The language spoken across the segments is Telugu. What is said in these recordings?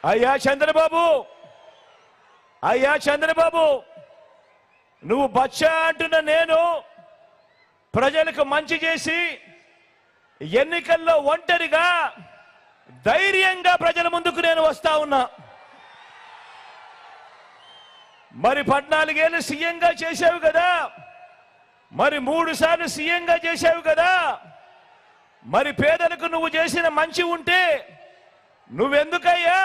అయ్యా చంద్రబాబు, నువ్వు బచ్చా అంటున్న నేను ప్రజలకు మంచి చేసి ఎన్నికల్లో ఒంటరిగా ధైర్యంగా ప్రజల ముందుకు నేను వస్తా ఉన్నా. మరి 14 ఏళ్ళు సీఎంగా చేశావు కదా, మరి 3 సార్లు సీఎంగా చేశావు కదా, మరి పేదలకు నువ్వు చేసిన మంచి ఉంటే నువ్వెందుకయ్యా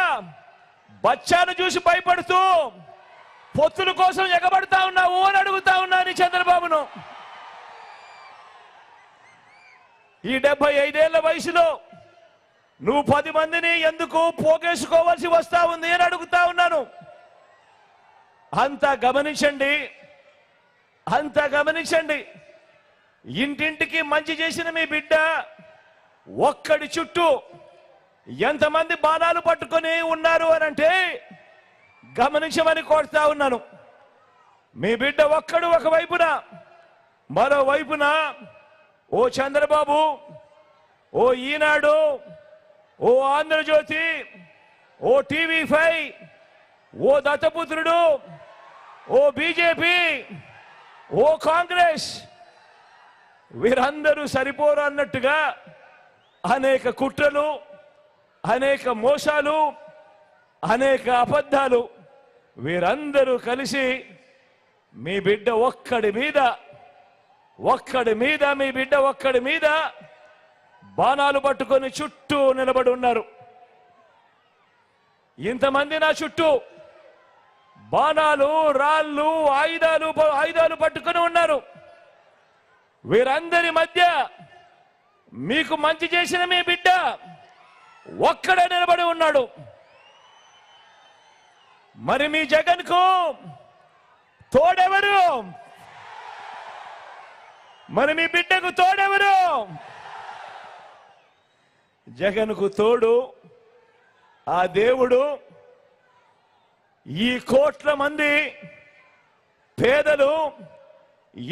బచ్చాను చూసి భయపడుతూ పొత్తుల కోసం ఎగబడతా ఉన్నావు అని అడుగుతా ఉన్నాను చంద్రబాబును. ఈ 75 ఏళ్ల వయసులో నువ్వు 10 మందిని ఎందుకు పోగేసుకోవాల్సి వస్తా ఉంది అని అడుగుతా ఉన్నాను. అంతా గమనించండి. ఇంటింటికి మంచి చేసిన మీ బిడ్డ ఒక్కడి చుట్టూ ఎంతమంది బాణాలు పట్టుకొని ఉన్నారు అనంటే గమనించమని కోరుతా ఉన్నాను. మీ బిడ్డ ఒక్కడు ఒకవైపున, మరోవైపున ఓ చంద్రబాబు, ఓ ఈనాడు, ఓ ఆంధ్రజ్యోతి, ఓ టీవీ5, ఓ దత్తపుత్రుడు, ఓ బీజేపీ, ఓ కాంగ్రెస్, వీరందరూ సరిపోరు అన్నట్టుగా అనేక కుట్రలు, అనేక మోసాలు, అనేక అబద్ధాలు, వీరందరూ కలిసి మీ బిడ్డ ఒక్కడి మీద బాణాలు పట్టుకొని చుట్టూ నిలబడి ఉన్నారు. ఇంతమంది నా చుట్టూ బాణాలు, రాళ్ళు, ఆయుధాలు పట్టుకొని ఉన్నారు. వీరందరి మధ్య మీకు మంచి చేసిన మీ బిడ్డ ఒక్కడే నిలబడి ఉన్నాడు. మరి మీ జగన్కు తోడెవరు? మరి మీ బిడ్డకు తోడెవరు? జగన్కు తోడు ఆ దేవుడు ఈ కోట్ల మంది పేదలు,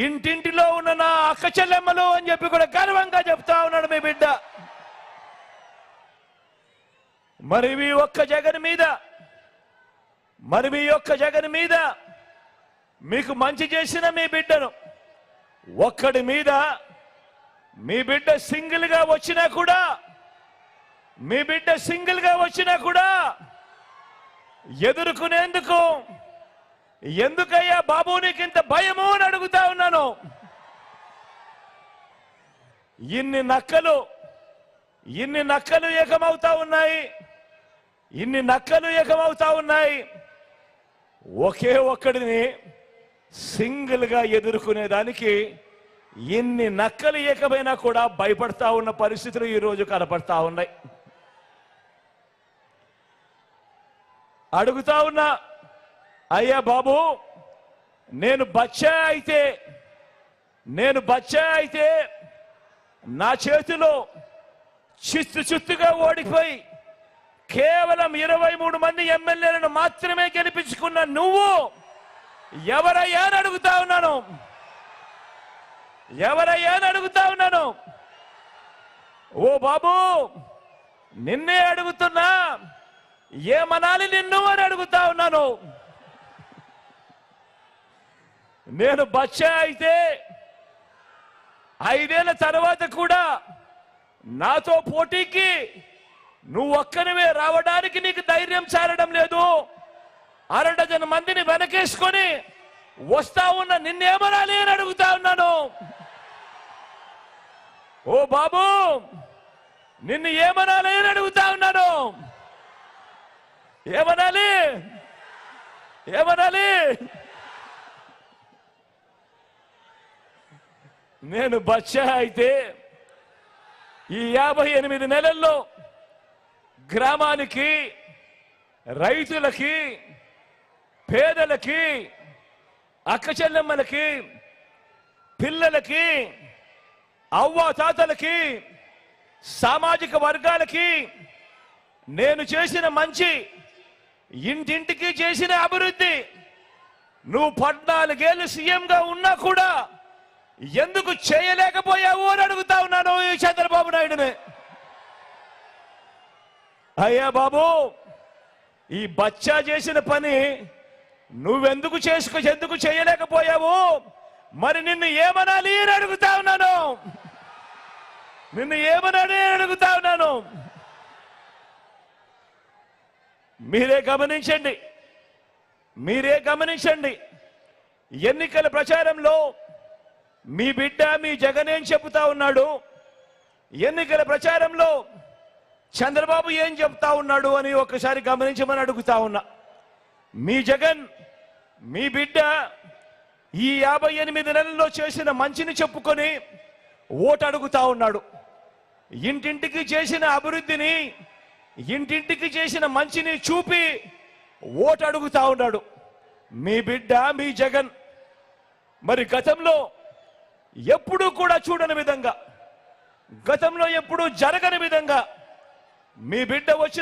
ఇంటింటిలో ఉన్న నా అక్క చెల్లెమ్మలు అని చెప్పి కూడా గర్వంగా చెప్తా ఉన్నాడు మీ బిడ్డ. మరి మీ యొక్క జగన్ మీద మీకు మంచి చేసిన మీ బిడ్డను ఒక్కడి మీద మీ బిడ్డ సింగిల్ గా వచ్చినా కూడా ఎదుర్కొనేందుకు ఎందుకయ్యా బాబు నీకింత భయము అని అడుగుతా ఉన్నాను. ఇన్ని నక్కలు ఏకమవుతా ఉన్నాయి. ఒకే ఒక్కడిని సింగిల్ గా ఎదుర్కొనేదానికి ఇన్ని నక్కలు ఏకమైనా కూడా భయపడతా ఉన్న పరిస్థితులు ఈ రోజు కనపడతా ఉన్నాయి. అడుగుతా ఉన్నా, అయ్యా బాబు, నేను బచ్చా అయితే నా చేతిలో చిత్తుగా ఓడిపోయి కేవలం 23 మంది ఎమ్మెల్యేలను మాత్రమే గెలిపించుకున్న నువ్వు ఎవరయ్యా అని అడుగుతా ఉన్నాను. ఓ బాబు, నిన్నే అడుగుతున్నా, ఏమనాలి నిన్ను అని అడుగుతా ఉన్నాను. నేను బచ్చా అయితే 5 ఏళ్ల తర్వాత కూడా నాతో పోటీకి నువ్వు ఒక్కనివే రావడానికి నీకు ధైర్యం చాలడం లేదు. 6 డజన్ మందిని వెనకేసుకొని వస్తా ఉన్న నిన్నేమనాలి అని అడుగుతా ఉన్నాను. ఓ బాబు, నిన్ను ఏమనాలి అని అడుగుతా ఉన్నాను. ఏమనాలి? నేను బచ్చా అయితే ఈ 58 నెలల్లో గ్రామానికి, రైతులకి, పేదలకి, అక్క చెల్లెమ్మలకి, పిల్లలకి, అవ్వాతాతలకి, సామాజిక వర్గాలకి నేను చేసిన మంచి, ఇంటింటికి చేసిన అభివృద్ధి నువ్వు 14 ఏళ్ళు సీఎంగా ఉన్నా కూడా ఎందుకు చేయలేకపోయావు అని అడుగుతా ఉన్నాను ఈ చంద్రబాబు నాయుడుని. అయ్యా బాబు, ఈ బచ్చా చేసిన పని నువ్వెందుకు ఎందుకు చేయలేకపోయావు? మరి నిన్ను ఏమనాలి అని అడుగుతా ఉన్నాను. నిన్ను ఏమనాలి అని అడుగుతా ఉన్నాను. మీరే గమనించండి. ఎన్నికల ప్రచారంలో మీ బిడ్డ మీ జగన్ ఏం చెబుతా ఉన్నాడు, ఎన్నికల ప్రచారంలో చంద్రబాబు ఏం చెప్తా ఉన్నాడు అని ఒకసారి గమనించమని అడుగుతా ఉన్నా. మీ జగన్ మీ బిడ్డ ఈ 58 నెలల్లో చేసిన మంచిని చెప్పుకొని ఓటు అడుగుతా ఉన్నాడు. ఇంటింటికి చేసిన అభివృద్ధిని, ఇంటింటికి చేసిన మంచిని చూపి ఓటు అడుగుతా ఉన్నాడు మీ బిడ్డ మీ జగన్. మరి గతంలో ఎప్పుడూ కూడా చూడని విధంగా, గతంలో ఎప్పుడూ జరగని విధంగా మీ బిడ్డ వచ్చి